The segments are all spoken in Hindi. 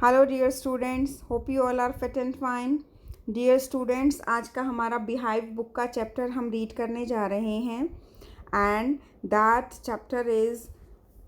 Hello dear students, hope you all are fit and fine. Dear students, आज का हमारा बिहाइव बुक का चैप्टर हम रीड करने जा रहे हैं and that chapter is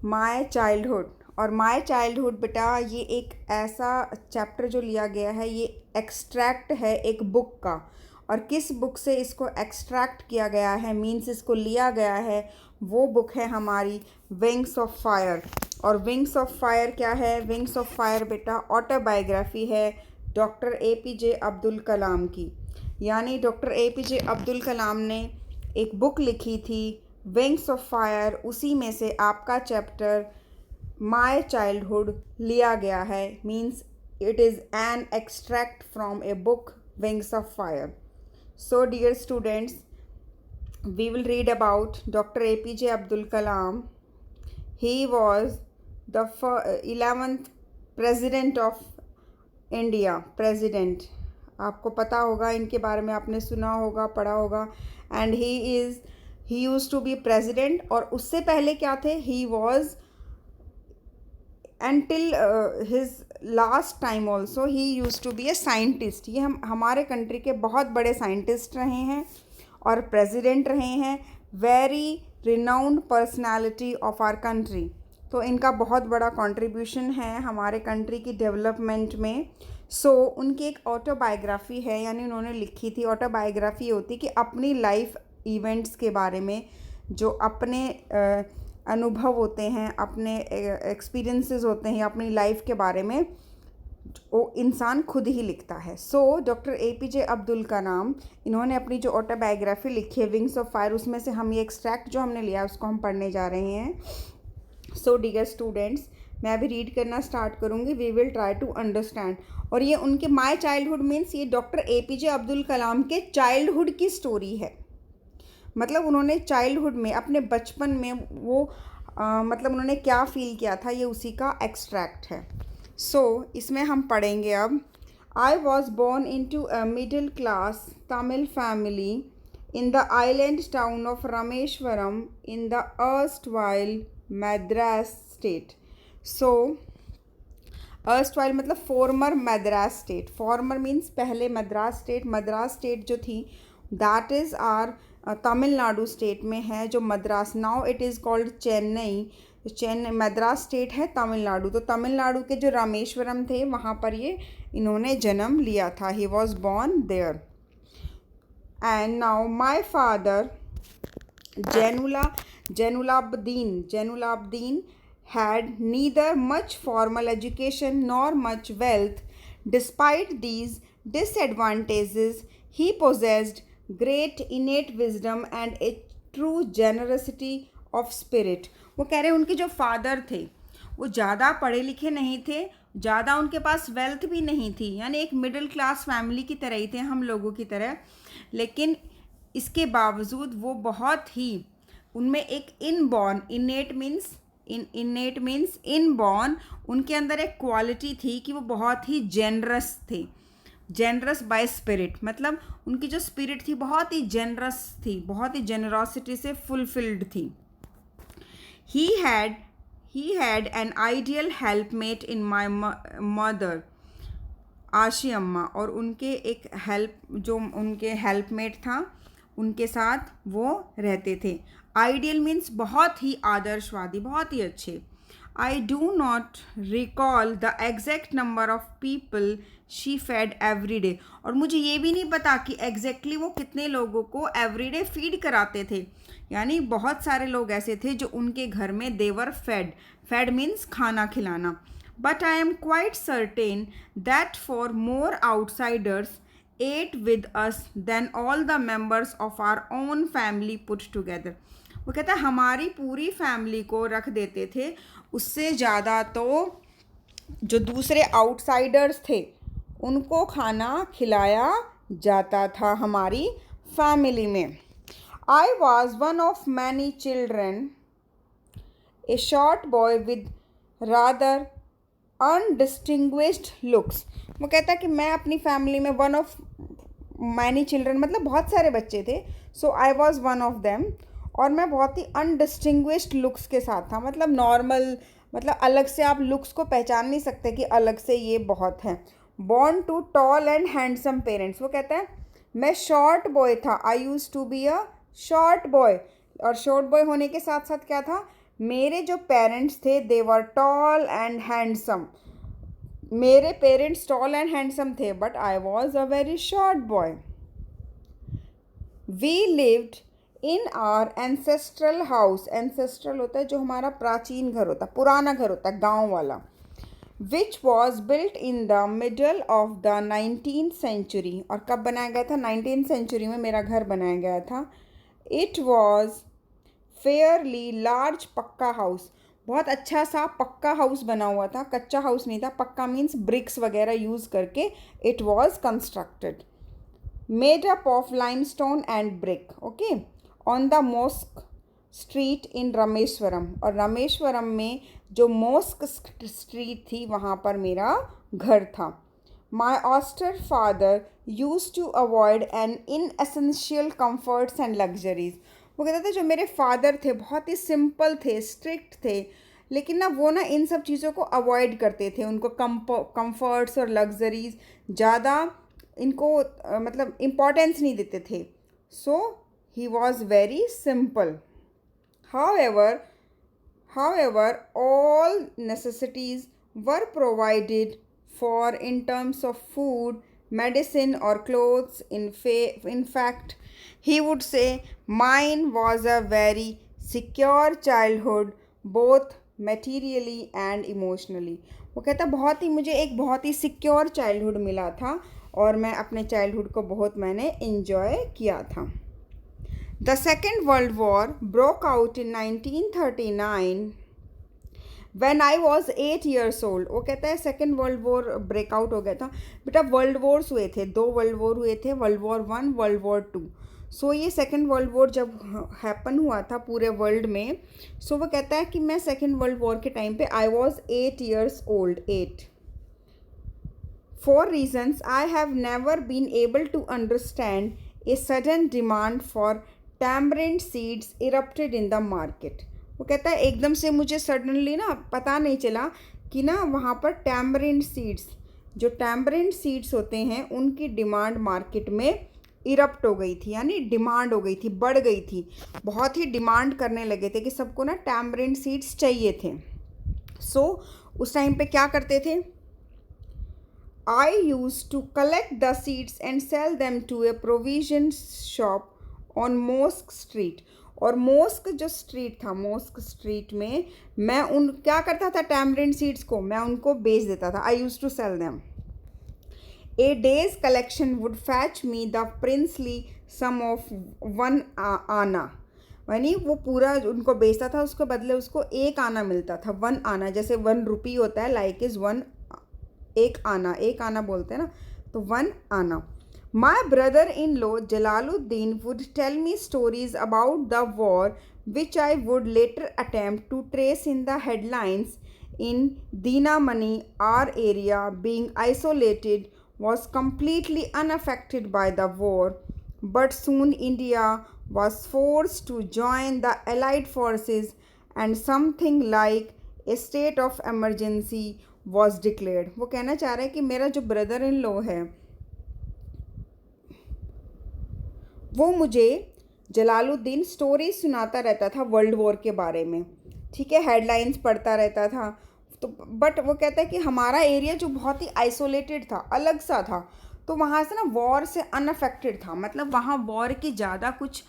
my childhood. और माय चाइल्डहुड बेटा, ये एक ऐसा चैप्टर जो लिया गया है, ये एक्सट्रैक्ट है एक बुक का। और किस बुक से इसको एक्सट्रैक्ट किया गया है, मीन्स इसको लिया गया है, वो बुक है हमारी विंग्स ऑफ फायर। और विंग्स ऑफ फायर क्या है? विंग्स ऑफ फायर बेटा ऑटोबायोग्राफी है डॉक्टर APJ अब्दुल कलाम की। यानी डॉक्टर APJ अब्दुल कलाम ने एक बुक लिखी थी विंग्स ऑफ फायर, उसी में से आपका चैप्टर माय चाइल्डहुड लिया गया है। Means it is an extract from a book wings of fire. So dear students, we will read about Dr. APJ Abdul Kalam. He was the 11th president of India. president, आपको पता होगा, इनके बारे में आपने सुना होगा, पढ़ा होगा। And he used to be president. और उससे पहले क्या थे? He was until his last time also he used to be a scientist। ये हमारे कंट्री के बहुत बड़े साइंटिस्ट रहे हैं और प्रेसिडेंट रहे हैं, very renowned personality of our country. तो इनका बहुत बड़ा कंट्रीब्यूशन है हमारे कंट्री की डेवलपमेंट में। उनकी एक ऑटोबायोग्राफी है, यानी उन्होंने लिखी थी। ऑटोबायोग्राफी होती कि अपनी लाइफ इवेंट्स के बारे में, जो अपने अनुभव होते हैं, अपने एक्सपीरियंसेस होते हैं अपनी लाइफ के बारे में, वो इंसान खुद ही लिखता है। डॉक्टर APJ अब्दुल कलाम, इन्होंने अपनी जो ऑटोबायोग्राफी लिखी है विंग्स ऑफ फायर, उसमें से हम ये एक्सट्रैक्ट जो हमने लिया उसको हम पढ़ने जा रहे हैं। डियर स्टूडेंट्स, मैं अभी रीड करना स्टार्ट करूँगी। We will try to understand. और ये उनके माय चाइल्डहुड मीन्स ये डॉक्टर APJ अब्दुल कलाम के चाइल्डहुड की स्टोरी है। मतलब उन्होंने चाइल्डहुड में, अपने बचपन में वो मतलब उन्होंने क्या फील किया था, ये उसी का एक्सट्रैक्ट है। इसमें हम पढ़ेंगे अब। I was born into a middle class Tamil family in the island town of Rameswaram in the erstwhile Madras state. Erstwhile मतलब former Madras state. Former means पहले मद्रास स्टेट। मद्रास स्टेट जो थी that is are Tamil Nadu state में है, जो Madras, now it is called Chennai. Chennai Madras state है तमिलनाडु। तो तमिलनाडु के जो रामेश्वरम थे, वहाँ पर ये इन्होंने जन्म लिया था। He was born there. And now my father Jainulabdeen had neither much formal education nor much wealth. Despite these disadvantages, he possessed great innate wisdom and a true generosity of spirit। वो कह रहे हैं उनके जो फादर थे वो ज़्यादा पढ़े लिखे नहीं थे, ज़्यादा उनके पास वेल्थ भी नहीं थी, यानी एक मिडिल क्लास फैमिली की तरह ही थे, हम लोगों की तरह। लेकिन इसके बावजूद वो बहुत ही, उनमें एक इनबॉर्न, इनेट मीन्स इनबॉर्न, उनके अंदर एक क्वालिटी थी कि वो बहुत ही जेनरस थे। जेनरस बाय स्पिरिट, मतलब उनकी जो स्पिरिट थी बहुत ही जेनरस थी, बहुत ही जेनरॉसिटी से फुलफिल्ड थी। He had an ideal helpmate in my mother Ashi Amma. और उनके एक जो उनके हेल्पमेट था, उनके साथ वो रहते थे। आइडियल मीन्स बहुत ही आदर्शवादी, बहुत ही अच्छे। I do not recall the exact number of people she fed every day. और मुझे ये भी नहीं पता कि एग्जैक्टली वो कितने लोगों को एवरी डे फीड कराते थे, यानी बहुत सारे लोग ऐसे थे जो उनके घर में देवर फेड मीन्स खाना खिलाना। But I am quite certain that for more outsiders ate with us than all the members of our own family put together। वो कहता है हमारी पूरी फैमिली को रख देते थे, उससे ज़्यादा तो जो दूसरे आउटसाइडर्स थे उनको खाना खिलाया जाता था हमारी फैमिली में। I was one of many children, a short boy with rather undistinguished looks. वो कहता है कि मैं अपनी फैमिली में वन ऑफ मैनी चिल्ड्रन मतलब बहुत सारे बच्चे थे। आई वॉज वन ऑफ देम। और मैं बहुत ही अनडिस्टिंग्विश्ड लुक्स के साथ था, मतलब नॉर्मल मतलब अलग से आप लुक्स को पहचान नहीं सकते कि अलग से ये बहुत है। Born to tall and handsome parents, वो कहता है मैं शॉर्ट बॉय था, I used to be a short boy. और शॉर्ट बॉय होने के साथ साथ क्या था, मेरे जो पेरेंट्स थे they were tall and handsome. मेरे पेरेंट्स टॉल एंड हैंडसम थे but I was a very short boy. We lived in our ancestral house, ancestral होता है जो हमारा प्राचीन घर होता है, पुराना घर होता है, गांव वाला, which was built in the middle of the 19th century. और कब बनाया गया था, 19th सेंचुरी में मेरा घर बनाया गया था। इट वॉज फेयरली लार्ज पक्का हाउस, बहुत अच्छा सा पक्का हाउस बना हुआ था, कच्चा हाउस नहीं था। पक्का मीन्स ब्रिक्स वगैरह यूज़ करके it was constructed, made up of limestone and brick, okay, on the mosque street in Rameswaram. और रामेश्वरम में जो मॉस्क स्ट्रीट थी वहाँ पर मेरा घर था। My austere father used to avoid an inessential comforts and luxuries. वो कहते थे जो मेरे फादर थे बहुत ही सिंपल थे, स्ट्रिक्ट थे, लेकिन ना वो ना इन सब चीज़ों को अवॉइड करते थे। उनको कम्फर्ट्स और लग्जरीज ज़्यादा इनको मतलब इम्पोर्टेंस नहीं देते थे। So he was very simple. However, however, all necessities were provided for in terms of food, medicine, or clothes. In fact, he would say, mine was a very secure childhood, both materially and emotionally. वो कहता बहुत ही मुझे एक बहुत ही सिक्योर चाइल्डहुड मिला था और मैं अपने चाइल्डहुड को बहुत मैंने इन्जॉय किया था। The Second World War broke out in 1939 when I was 8 years old. वो कहता है सेकेंड वर्ल्ड वॉर ब्रेकआउट हो गया था। बेटा वर्ल्ड वॉर्स हुए थे, 2 वर्ल्ड वॉर हुए थे, वर्ल्ड वॉर 1, वर्ल्ड वॉर 2। सो ये सेकेंड वर्ल्ड वॉर जब हैपन हुआ था पूरे वर्ल्ड में, सो वो कहता है कि मैं सेकेंड वर्ल्ड वॉर के टाइम पे I was 8 years old, 8. For reasons I have never been able to understand, a sudden demand for tamarind seeds erupted in the market. वो कहता है एकदम से मुझे सडनली ना पता नहीं चला कि ना वहाँ पर टैमरिंड सीड्स, जो टैमरिंड सीड्स होते हैं उनकी डिमांड मार्केट में इरप्ट हो गई थी, यानी डिमांड हो गई थी, बढ़ गई थी। बहुत ही डिमांड करने लगे थे कि सबको ना टैमरिंड सीड्स चाहिए थे। सो उस टाइम पे क्या करते थे, I used to collect the seeds and sell them to a provision shop on mosque street. और मॉस्क जो स्ट्रीट था, मॉस्क स्ट्रीट में मैं उन क्या करता था, टैमरिंड सीड्स को मैं उनको बेच देता था। I used to sell them. A day's collection would fetch me the princely sum of 1 anna, यानी वो पूरा उनको बेचता था, उसके बदले उसको 1 आना मिलता था। 1 आना जैसे 1 रुपी होता है, लाइक इज़ 1, 1 आना, 1 आना बोलते हैं ना, तो 1 आना। My brother-in-law Jalaluddin would tell me stories about the war, which I would later attempt to trace in the headlines. In Dinamani, our area, being isolated, was completely unaffected by the war. But soon India was forced to join the Allied forces, and something like a state of emergency was declared. वो कहना चाह रहा है कि मेरा जो ब्रदर इन लॉ है वो मुझे जलालुद्दीन स्टोरीज सुनाता रहता था वर्ल्ड वॉर के बारे में, ठीक है, हेडलाइंस पढ़ता रहता था। तो बट वो कहता है कि हमारा एरिया जो बहुत ही आइसोलेटेड था, अलग सा था, तो वहाँ से ना वॉर से अनअफेक्टेड था, मतलब वहाँ वॉर की ज़्यादा कुछ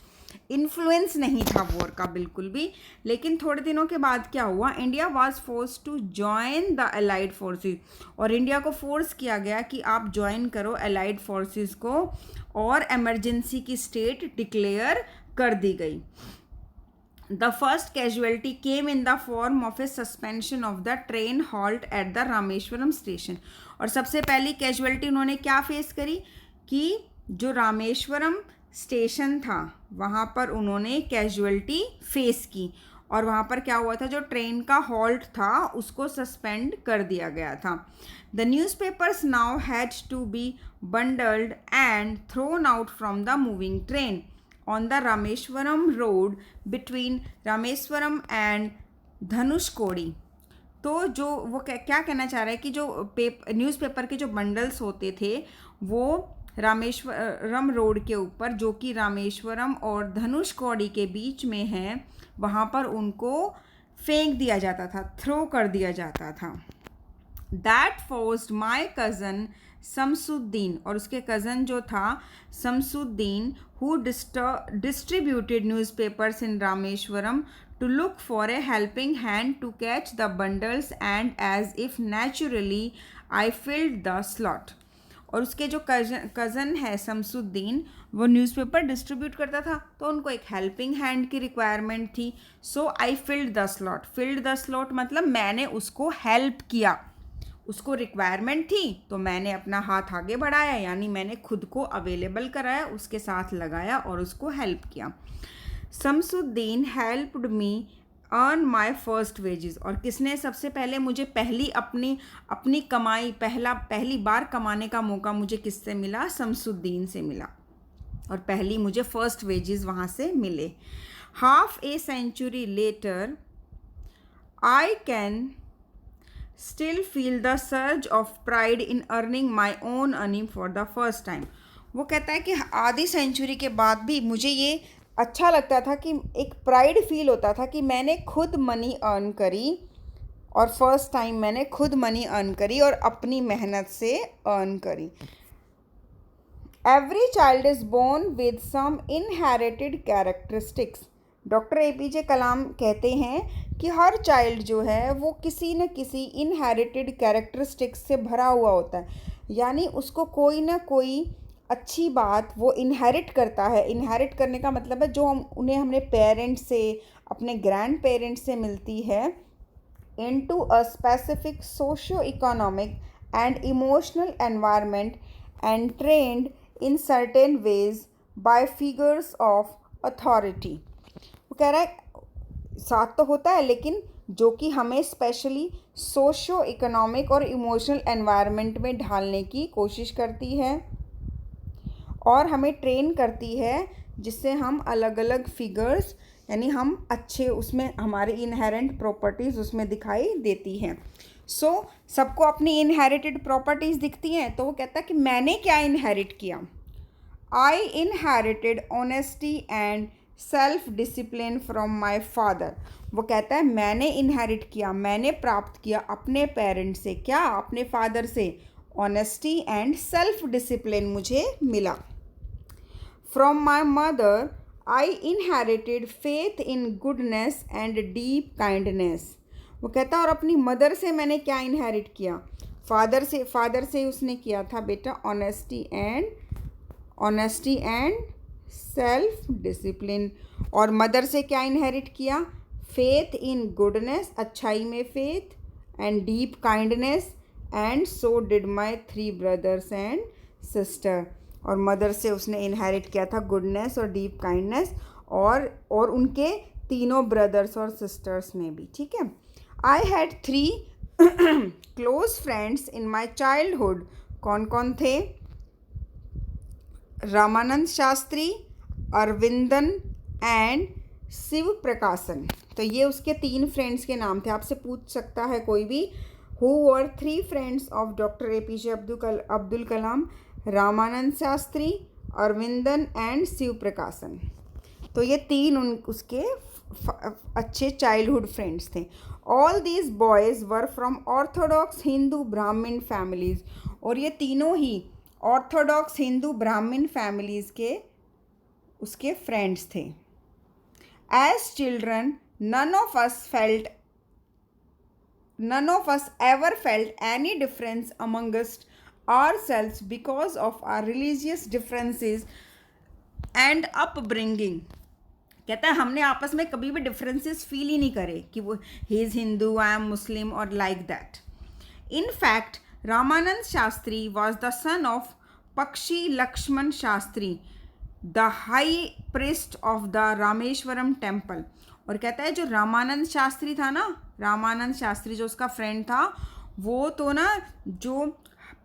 इन्फ्लुएंस नहीं था वॉर का बिल्कुल भी। लेकिन थोड़े दिनों के बाद क्या हुआ, India was force to join the allied forces, और इंडिया को फोर्स किया गया कि आप ज्वाइन करो अलाइड फोर्सेस को, और एमरजेंसी की स्टेट डिक्लेयर कर दी गई। The first casualty came in the form of A suspension of the train halt eight the Rameswaram station. और सबसे पहली कैजुअलिटी उन्होंने क्या फेस करी कि जो रामेश्वरम स्टेशन था वहाँ पर उन्होंने कैजुअलिटी फेस की, और वहाँ पर क्या हुआ था, जो ट्रेन का हॉल्ट था उसको सस्पेंड कर दिया गया था। The newspapers now had to be bundled and thrown out from the moving train on the Rameswaram road between Rameswaram and Dhanushkodi. तो जो वो क्या कहना चाह रहा है कि जो न्यूज़पेपर के जो बंडल्स होते थे वो रामेश्वरम रोड के ऊपर, जो कि रामेश्वरम और धनुषकोडी के बीच में है, वहाँ पर उनको फेंक दिया जाता था, थ्रो कर दिया जाता था. That forced my cousin Shamsuddin, और उसके कज़न जो था Shamsuddin, who distributed newspapers in Rameswaram, to look for a helping hand to catch the bundles, and as if naturally I filled the slot. और उसके जो कज़न है शमसुद्दीन, वो न्यूज़पेपर डिस्ट्रीब्यूट करता था, तो उनको एक हेल्पिंग हैंड की रिक्वायरमेंट थी. So I filled the slot. Filled the slot मतलब मैंने उसको हेल्प किया. उसको रिक्वायरमेंट थी तो मैंने अपना हाथ आगे बढ़ाया, यानी मैंने खुद को अवेलेबल कराया, उसके साथ लगाया और उसको हेल्प किया. Shamsuddin helped me earn my first wages. और किसने सबसे पहले मुझे अपनी कमाई पहली बार कमाने का मौका मुझे किससे मिला? शमसुद्दीन से मिला. और पहली मुझे फर्स्ट वेजेस वहाँ से मिले. Half a century later I can still feel the surge of pride in earning my own earning for the first time. वो कहता है कि आधी सेंचुरी के बाद भी मुझे ये अच्छा लगता था कि एक प्राइड फील होता था कि मैंने खुद मनी अर्न करी, और फर्स्ट टाइम मैंने खुद मनी अर्न करी और अपनी मेहनत से अर्न करी. Every child is born with some inherited characteristics. Doctor APJ Kalam कहते हैं कि हर चाइल्ड जो है वो किसी न किसी इनहेरिटेड कैरेक्टरिस्टिक्स से भरा हुआ होता है, यानी उसको कोई ना कोई अच्छी बात वो इनहेरिट करता है. इनहेरिट करने का मतलब है जो उन्हें हमने पेरेंट्स से, अपने ग्रैंड पेरेंट्स से मिलती है, into a specific socio economic and emotional environment and trend in certain veg bye figures of authority. वो कह रहा है साथ तो होता है, लेकिन जो कि हमें स्पेशली सोशो इकोनॉमिक और इमोशनल एनवायरनमेंट में ढालने की कोशिश करती है और हमें ट्रेन करती है, जिससे हम अलग अलग फिगर्स, यानी हम अच्छे, उसमें हमारे इनहेरेंट प्रॉपर्टीज़ उसमें दिखाई देती हैं. सो सबको अपनी इनहेरिटेड प्रॉपर्टीज़ दिखती हैं. तो वो कहता है कि मैंने क्या इनहेरिट किया? आई inherited honesty and self discipline from my father. वो कहता है मैंने इनहेरिट किया, मैंने प्राप्त किया अपने पेरेंट्स से. क्या? अपने फादर से. ऑनेस्टी एंड सेल्फ डिसिप्लिन मुझे मिला. From my mother I inherited faith in goodness and deep kindness. वो कहता है और अपनी मदर से मैंने क्या इनहेरिट किया? फादर से उसने किया था बेटा ऑनेस्टी एंड सेल्फ डिसिप्लिन. और मदर से क्या इनहेरिट किया? फेथ इन गुडनेस, अच्छाई में faith, and deep kindness, and so did my 3 brothers and sister. और मदर से उसने इनहेरिट किया था गुडनेस और डीप काइंडनेस, और उनके तीनों ब्रदर्स और सिस्टर्स ने भी. ठीक है. I had 3 close friends in my childhood. कौन कौन थे? रामानंद शास्त्री, अरविंदन एंड शिव प्रकाशन. तो ये उसके 3 फ्रेंड्स के नाम थे. आपसे पूछ सकता है कोई भी, who were 3 friends of Dr. APJ Abdul Kalam? Ramanand Shastri, Aravindan and Shiv Prakashan. तो ये 3 उसके अच्छे चाइल्डहुड फ्रेंड्स थे. All these boys were from orthodox Hindu Brahmin families. और ये तीनों ही ऑर्थोडॉक्स हिंदू ब्राह्मण फैमिलीज़ के उसके फ्रेंड्स थे. As children none of us ever felt any difference amongst ourselves because of our religious differences and upbringing. कहता है हमने आपस में कभी भी डिफरेंसेस फील ही नहीं करे कि वो he is Hindu, I am Muslim और like that. In fact Ramanand Shastri was the son of Pakshi Lakshman Shastri, the high priest of the Rameswaram temple. और कहता है जो रामानंद शास्त्री था ना, रामानंद शास्त्री जो उसका फ्रेंड था, वो तो ना जो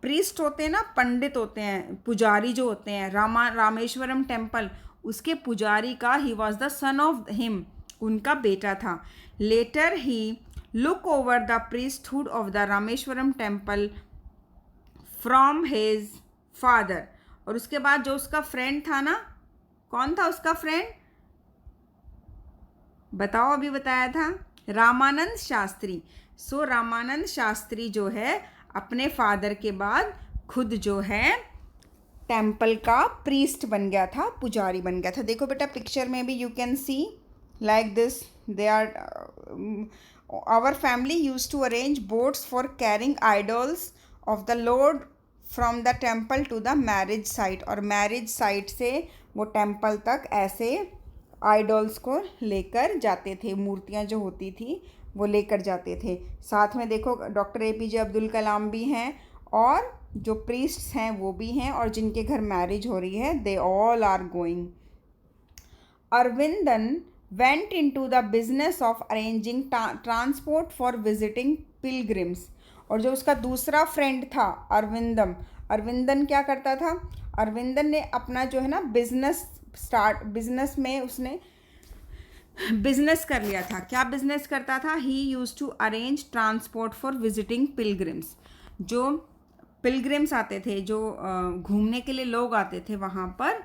प्रीस्ट होते हैं ना, पंडित होते हैं, पुजारी जो होते हैं, रामेश्वरम टेम्पल, उसके पुजारी का he was the son of him, उनका बेटा था. Later he look over the priesthood of the Rameshwaram temple from his father. और उसके बाद जो उसका फ्रेंड था ना, कौन था उसका फ्रेंड, बताओ, अभी बताया था, रामानंद शास्त्री. सो रामानंद शास्त्री जो है अपने फादर के बाद खुद जो है टेम्पल का प्रीस्ट बन गया था, पुजारी बन गया था. देखो बेटा पिक्चर में भी you can see like this, they are, our family use to arrange boats for carrying idols of the lord from the temple to the marriage site. और मैरिज साइट से वो टेम्पल तक ऐसे आइडल्स को लेकर जाते थे, मूर्तियाँ जो होती थी वो लेकर जाते थे. साथ में देखो डॉक्टर APJ अब्दुल कलाम भी हैं और जो प्रीस्ट्स हैं वो भी हैं, और जिनके घर मैरिज हो रही है they all are going. Aravindan went into the business of arranging transport for visiting pilgrims. और जो उसका दूसरा फ्रेंड था अरविंदन क्या करता था, अरविंदन ने अपना जो है ना बिजनेस में उसने बिजनेस कर लिया था. क्या बिजनेस करता था, he used to arrange transport for visiting pilgrims. जो पिलग्रिम्स आते थे, जो घूमने के लिए लोग आते थे, वहाँ पर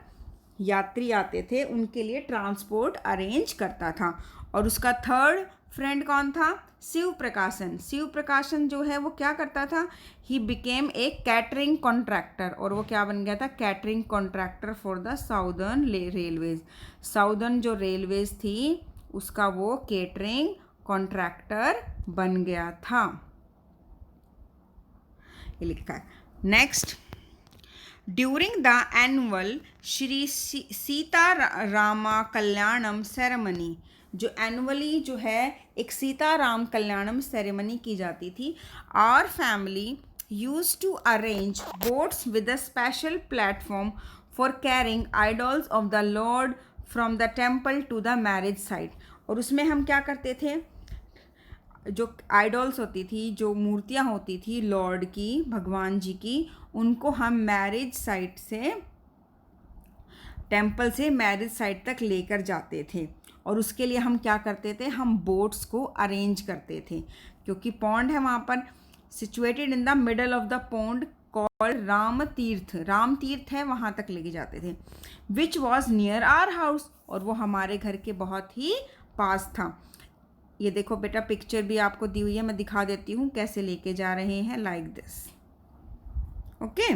यात्री आते थे, उनके लिए ट्रांसपोर्ट अरेंज करता था. और उसका थर्ड फ्रेंड कौन था, शिव प्रकाशन जो है वो क्या करता था, he became a catering contractor. और वो क्या बन गया था, catering contractor for the southern railways. Southern जो रेलवेज थी उसका वो कैटरिंग कॉन्ट्रैक्टर बन गया था. ये लिखा है. Next, during the annual Shri Sita Rama Kalyanam ceremony. जो एनुअली जो है एक सीता राम कल्याणम सेरेमनी की जाती थी. Our family use to arrange boats with a special platform for carrying idols of the lord from the temple to the marriage site. और उसमें हम क्या करते थे, जो आइडल्स होती थी, जो मूर्तियाँ होती थी लॉर्ड की, भगवान जी की, उनको हम मैरिज साइट से, टेम्पल से मैरिज साइट तक लेकर जाते थे. और उसके लिए हम क्या करते थे, हम बोट्स को अरेंज करते थे, क्योंकि पॉन्ड है वहाँ पर, situated in the middle of the pond called Ram Tirth है, वहाँ तक लेके जाते थे. Which was near our house. और वो हमारे घर के बहुत ही पास था. ये देखो बेटा पिक्चर भी आपको दी हुई है, मैं दिखा देती हूँ कैसे लेके जा रहे हैं, like this. Okay,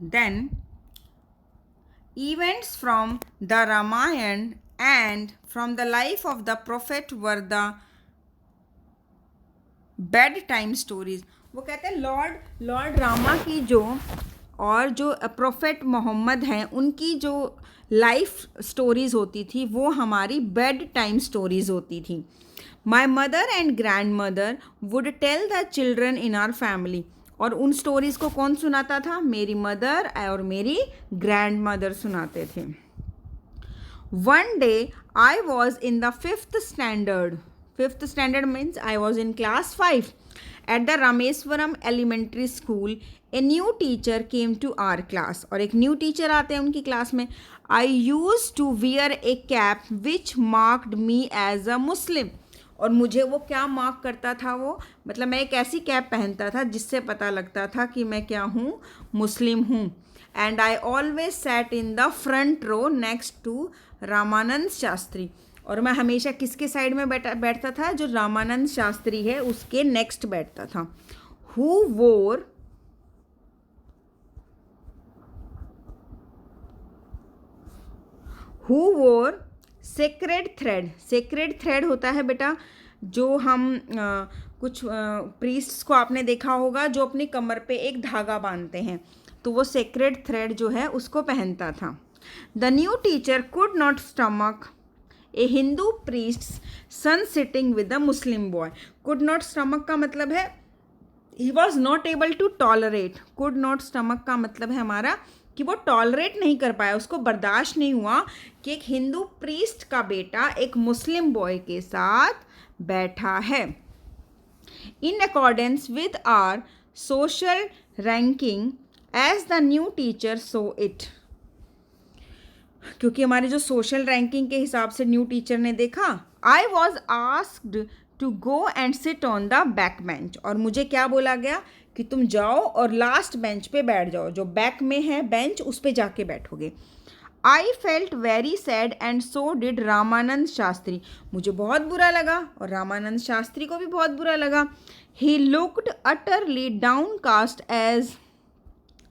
then events from the Ramayana and from the life of the prophet were the bedtime stories. वो कहते हैं लॉर्ड रामा की जो, और जो प्रोफेट मोहम्मद हैं उनकी जो लाइफ स्टोरीज होती थी वो हमारी बेड टाइम स्टोरीज होती थी. My mother and grandmother would tell the children in our family. और उन स्टोरीज को कौन सुनाता था, मेरी मदर और मेरी ग्रैंड मदर सुनाते थे. One day I was in the fifth standard means I was in class 5 at the Rameswaram elementary school. A new teacher came to our class. और एक न्यू टीचर आते हैं उनकी क्लास में. I used to wear a cap which marked me as a Muslim. और मुझे वो क्या मार्क करता था, वो मतलब मैं एक ऐसी कैप पहनता था जिससे पता लगता था कि मैं क्या हूँ, मुस्लिम हूँ. And I always sat in the front row next to Ramanand Shastri. और मैं हमेशा किसके साइड में बैठता था, जो रामानंद शास्त्री है उसके नेक्स्ट बैठता था. हु वोर सेक्रेड थ्रेड होता है बेटा, जो हम कुछ प्रीस्ट्स को आपने देखा होगा जो अपनी कमर पे एक धागा बांधते हैं, तो वो सेक्रेड थ्रेड जो है उसको पहनता था. The new teacher could not stomach a Hindu priest's son sitting with a Muslim boy. Could not stomach का मतलब है he was not able to tolerate. Could not stomach का मतलब है हमारा कि वो टॉलरेट नहीं कर पाया, उसको बर्दाश्त नहीं हुआ कि एक हिंदू प्रीस्ट का बेटा एक मुस्लिम बॉय के साथ बैठा है. In accordance with our social ranking as the new teacher saw it. क्योंकि हमारे जो सोशल रैंकिंग के हिसाब से न्यू टीचर ने देखा. I was asked to go and sit on the back bench. और मुझे क्या बोला गया कि तुम जाओ और लास्ट बेंच पे बैठ जाओ, जो बैक में है बेंच उस पे जाके बैठोगे। I felt very sad and so did Ramanand Shastri. मुझे बहुत बुरा लगा और रामानंद शास्त्री को भी बहुत बुरा लगा। He looked utterly downcast as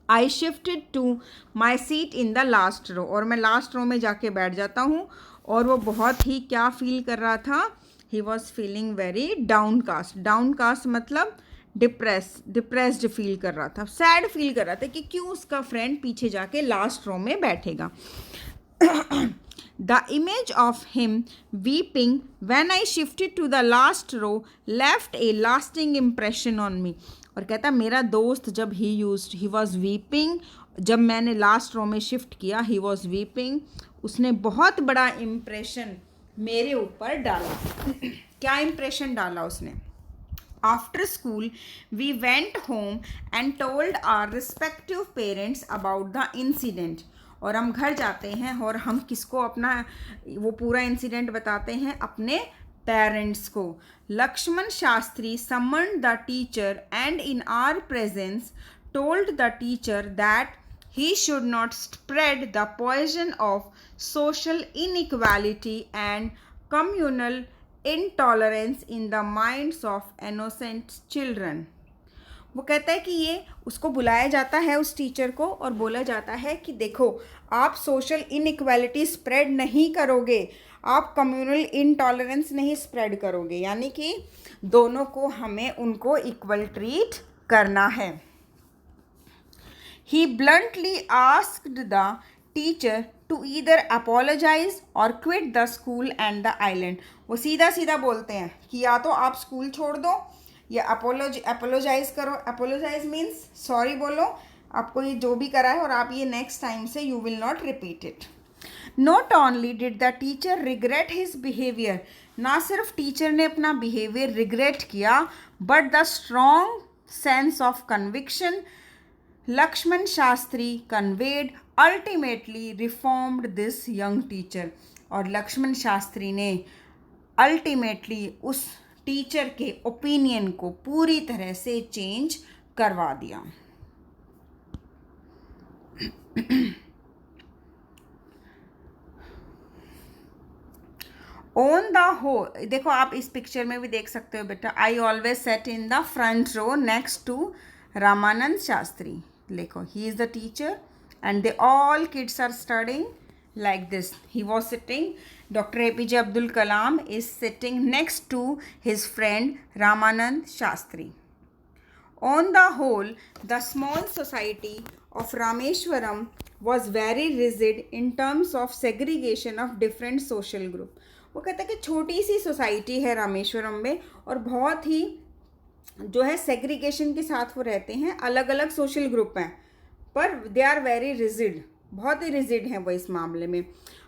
I shifted to my seat in the last row. और मैं लास्ट रो में जाके बैठ जाता हूँ। और वो बहुत ही क्या फील कर रहा था, he was feeling very downcast. Downcast मतलब डिप्रेस्ड फील कर रहा था, सैड फील कर रहा था कि क्यों उसका फ्रेंड पीछे जाके लास्ट रो में बैठेगा। The image of him weeping when I shifted to the last row left a lasting impression on me. और कहता मेरा दोस्त जब ही वॉज वीपिंग, जब मैंने लास्ट रो में शिफ्ट किया, ही वॉज वीपिंग, उसने बहुत बड़ा इम्प्रेशन मेरे ऊपर डाला। क्या इम्प्रेशन डाला उसने? After school, we went home and told our respective parents about the incident. और हम घर जाते हैं और हम किसको अपना वो पूरा इंसिडेंट बताते हैं? अपने पेरेंट्स को। Lakshman Shastri summoned the teacher and in our presence told the teacher that he should not spread the poison of social inequality and communal intolerance in the minds of innocent children. वो कहता है कि ये उसको बुलाया जाता है उस टीचर को और बोला जाता है कि देखो आप सोशल इनइक्वालिटी स्प्रेड नहीं करोगे, आप कम्युनल इनटॉलरेंस नहीं स्प्रेड करोगे, यानी कि दोनों को हमें उनको इक्वल ट्रीट करना है। He bluntly asked the teacher to either apologize or quit the school and the island. वो सीधा सीधा बोलते हैं कि या तो आप स्कूल छोड़ दो या अपोलोजाइज करो। अपोलोजाइज मीन्स सॉरी बोलो, आपको ये जो भी करा है और आप ये नेक्स्ट टाइम से you will not repeat it. Not only did the teacher regret his behaviour, ना सिर्फ टीचर ने अपना बिहेवियर रिग्रेट किया, but the strong sense of conviction Lakshman Shastri conveyed ultimately reformed this young teacher. और लक्ष्मण शास्त्री ने अल्टीमेटली उस टीचर के ओपिनियन को पूरी तरह से चेंज करवा दिया। ऑन द होल, देखो आप इस पिक्चर में भी देख सकते हो बेटा, I always sat in the front row next to Ramanand Shastri. देखो he is the teacher and they all kids are studying like this. He was sitting, Dr. APJ Abdul Kalam is sitting next to his friend Ramanand Shastri. On the whole, the small society of Rameshwaram was very rigid in terms of segregation of different social group. वो कहता है कि छोटी सी सोसाइटी है रामेश्वरम में और बहुत ही जो है सेग्रीगेशन के साथ वो रहते हैं, अलग अलग सोशल ग्रुप हैं, पर दे आर वेरी रिजिड, बहुत ही रिजिड हैं वो इस मामले में।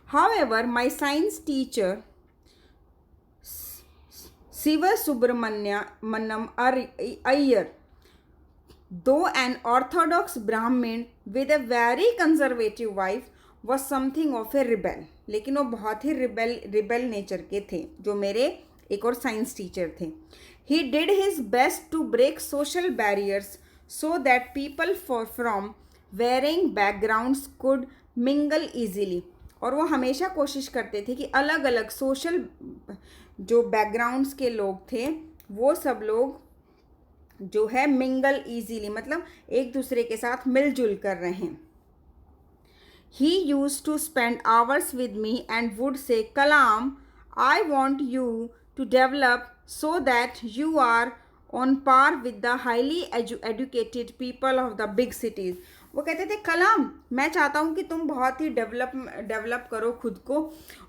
However my science teacher Shiv Subramanyam Iyer, though an orthodox Brahmin with a very conservative wife, was something of a rebel. लेकिन वो बहुत ही रिबेल नेचर के थे, जो मेरे एक और साइंस टीचर थे। He did his best to break social barriers so that people from varying backgrounds could mingle easily. और वो हमेशा कोशिश करते थे कि अलग अलग सोशल जो बैकग्राउंड्स के लोग थे वो सब लोग जो है मिंगल ईजीली, मतलब एक दूसरे के साथ मिलजुल कर रहे हैं। He used to spend hours with me and would say, Kalam, I want you to develop so that you are on par with the highly educated people of the big cities. वो कहते थे कलाम मैं चाहता हूँ कि तुम बहुत ही डेवलप करो खुद को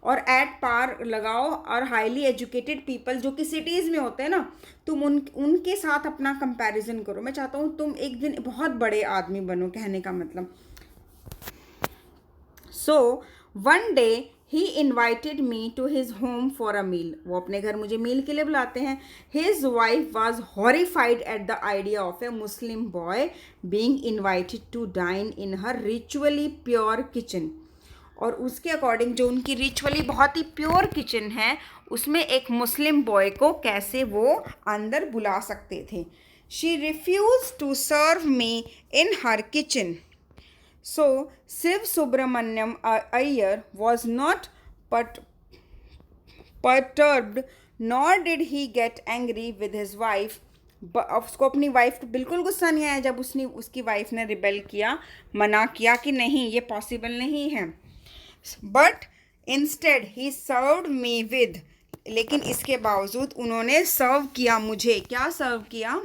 और एट पार लगाओ और हाईली एजुकेटेड पीपल जो कि सिटीज़ में होते हैं ना, तुम उनके साथ अपना कंपैरिजन करो। मैं चाहता हूँ तुम एक दिन बहुत बड़े आदमी बनो, कहने का मतलब। So one day he invited me to his home for a meal. वो अपने घर मुझे मील के लिए बुलाते हैं। His wife was horrified at the idea of a Muslim boy being invited to dine in her ritually pure kitchen. और उसके अकॉर्डिंग जो उनकी रिचुअली बहुत ही प्योर किचन है उसमें एक मुस्लिम बॉय को कैसे वो अंदर बुला सकते थे. She refuse to serve me in her kitchen. So Shiv Subramanyam Iyer was not perturbed, nor did he get angry with his wife. उसको अपनी वाइफ को बिल्कुल गुस्सा नहीं आया जब उसकी वाइफ ने रिबेल किया, मना किया कि नहीं ये पॉसिबल नहीं है. But instead he served me with, लेकिन इसके बावजूद उन्होंने सर्व किया मुझे. क्या सर्व किया?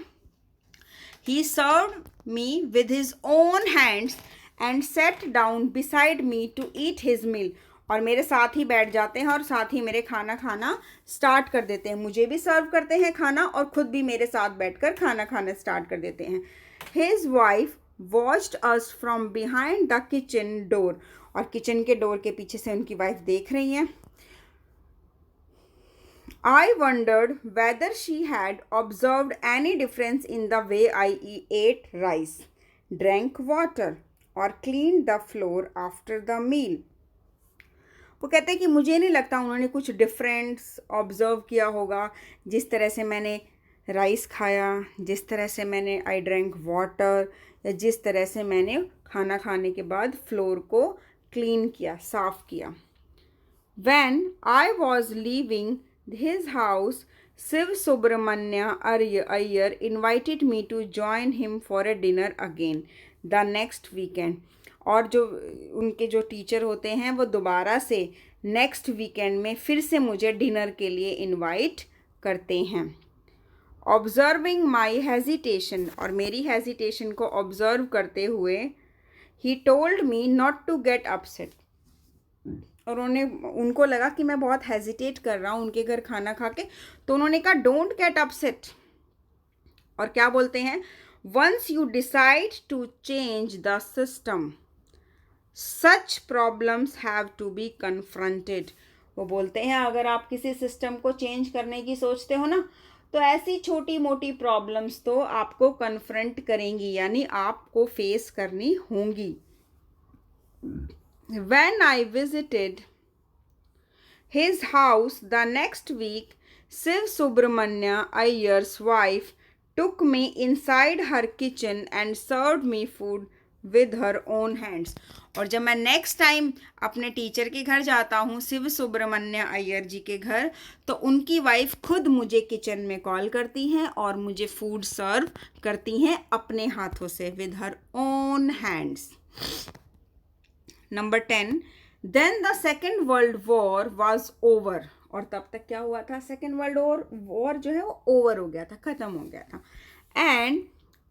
He served me with his own hands and sat down beside me to eat his meal. और मेरे साथ ही बैठ जाते हैं और साथ ही मेरे खाना खाना स्टार्ट कर देते हैं. मुझे भी सर्व करते हैं खाना और खुद भी मेरे साथ बैठकर खाना खाना स्टार्ट कर देते हैं. His wife watched us from behind the kitchen door. और किचन के डोर के पीछे से उनकी वाइफ देख रही हैं. I wondered whether she had observed any difference in the way I ate rice, drank water, or cleaned the floor after the meal. वो कहते हैं कि मुझे नहीं लगता उन्होंने कुछ डिफरेंस ऑब्जर्व किया होगा, जिस तरह से मैंने राइस खाया, जिस तरह से मैंने आई ड्रैंक वाटर, या जिस तरह से मैंने खाना खाने के बाद फ्लोर को क्लीन किया, साफ़ किया. When I was leaving his house, Shiv Subramanya Iyer invited me to join him for a dinner again the next weekend. और जो उनके जो टीचर होते हैं वो दोबारा से नेक्स्ट वीकेंड में फिर से मुझे डिनर के लिए इनवाइट करते हैं. ऑब्जर्विंग माई हेजिटेशन, और मेरी हेजिटेशन को ऑब्जर्व करते हुए, he told me not to get upset. और उनको लगा कि मैं बहुत हेजिटेट कर रहा हूँ उनके घर खाना खा के, तो उन्होंने कहा डोंट गेट अपसेट. और क्या बोलते हैं? Once you decide to change the system such problems have to be confronted. वो बोलते हैं अगर आप किसी सिस्टम को चेंज करने की सोचते हो ना, तो ऐसी छोटी मोटी प्रॉब्लम्स तो आपको कन्फ्रंट करेंगी, यानी आपको फेस करनी होंगी. When I visited his house the next week, Shiv Subramanya Iyer's wife took me inside her kitchen and served me food with her own hands. और जब मैं नेक्स्ट टाइम अपने टीचर के घर जाता हूँ, शिव सुब्रमण्य अय्यर जी के घर, तो उनकी वाइफ खुद मुझे किचन में कॉल करती हैं और मुझे फूड सर्व करती हैं अपने हाथों से, with her own hands. Number 10, then the second world war was over. और तब तक क्या हुआ था? सेकेंड वर्ल्ड वॉर जो है वो ओवर हो गया था, ख़त्म हो गया था. And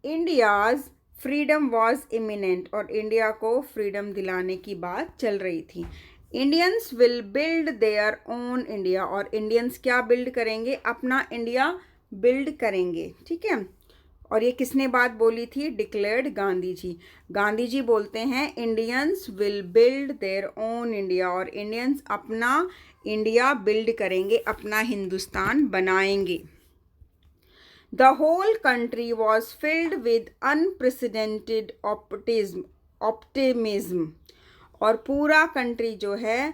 India's freedom was imminent, और इंडिया को फ्रीडम दिलाने की बात चल रही थी. Indians will build their own India, और इंडियंस क्या बिल्ड करेंगे? अपना इंडिया बिल्ड करेंगे. ठीक है. और ये किसने बात बोली थी? डिक्लेयर्ड गांधी जी. गांधी जी बोलते हैं Indians will build their own India, और इंडियंस अपना इंडिया बिल्ड करेंगे, अपना हिंदुस्तान बनाएंगे. The whole country was filled with unprecedented optimism. और पूरा कंट्री जो है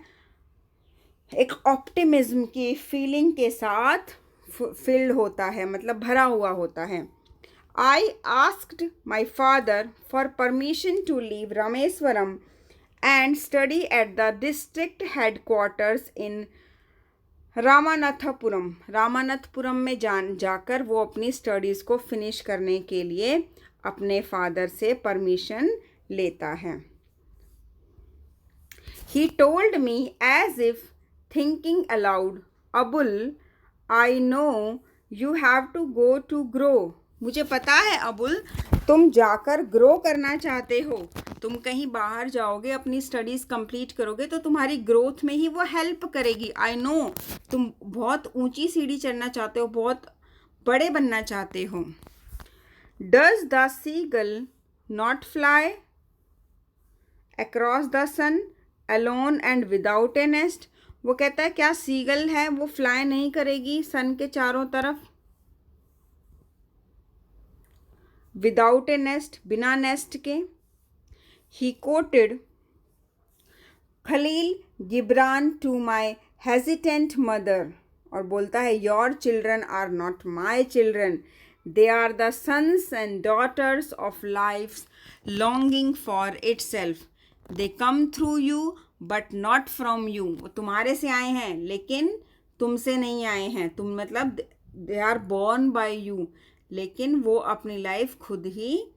एक ऑप्टिमिज्म की फीलिंग के साथ फिल्ड होता है, मतलब भरा हुआ होता है. I asked my father for permission to leave Rameswaram and study at the district headquarters in Ramanathapuram. Ramanathapuram में जाकर वो अपनी स्टडीज़ को फिनिश करने के लिए अपने फादर से परमिशन लेता है. He told me as if thinking aloud, Abul, I know you have to go to grow. मुझे पता है अबुल, तुम जाकर ग्रो करना चाहते हो, तुम कहीं बाहर जाओगे, अपनी स्टडीज़ कंप्लीट करोगे तो तुम्हारी ग्रोथ में ही वो हेल्प करेगी. आई नो, तुम बहुत ऊंची सीढ़ी चढ़ना चाहते हो, बहुत बड़े बनना चाहते हो. Does the seagull not fly across the sun alone and without a nest. वो कहता है क्या सीगल है वो फ्लाई नहीं करेगी सन के चारों तरफ, विदाउट ए नेस्ट, बिना नेस्ट के. He quoted Khalil Gibran to my hesitant mother, और बोलता है your children are not my children, they are the sons and daughters of life longing for itself, they come through you but not from you, वो तुम्हारे से आए हैं लेकिन तुमसे नहीं आए हैं, तुम मतलब they are born by you, लेकिन वो अपनी लाइफ खुद ही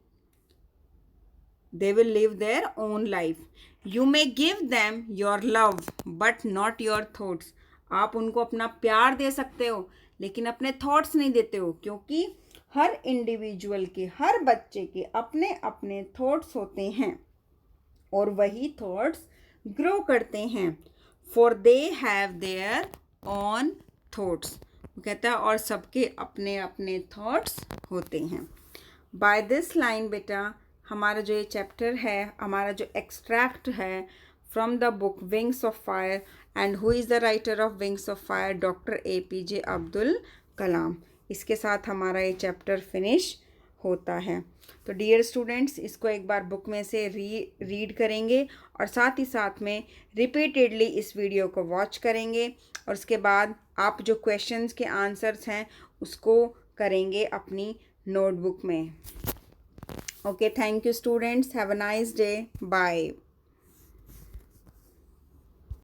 they will live their own life. You may give them your love but not your thoughts. आप उनको अपना प्यार दे सकते हो लेकिन अपने थॉट्स नहीं देते हो, क्योंकि हर इंडिविजुअल के, हर बच्चे के अपने अपने थॉट्स होते हैं और वही थॉट्स ग्रो करते हैं. For they have their own thoughts, कहता है और सबके अपने अपने थॉट्स होते हैं. बाय दिस लाइन बेटा हमारा जो ये चैप्टर है, हमारा जो एक्सट्रैक्ट है from the book wings of Fire, and who is the writer of Wings of Fire, doctor APJ Abdul Kalam, इसके साथ हमारा ये चैप्टर फिनिश होता है. तो डियर स्टूडेंट्स, इसको एक बार बुक में से रीड करेंगे और साथ ही साथ में रिपीटेडली इस वीडियो को वॉच करेंगे, और उसके बाद आप जो क्वेश्चंस के आंसर्स हैं उसको करेंगे अपनी नोटबुक में. Okay, thank you students. Have a nice day. Bye.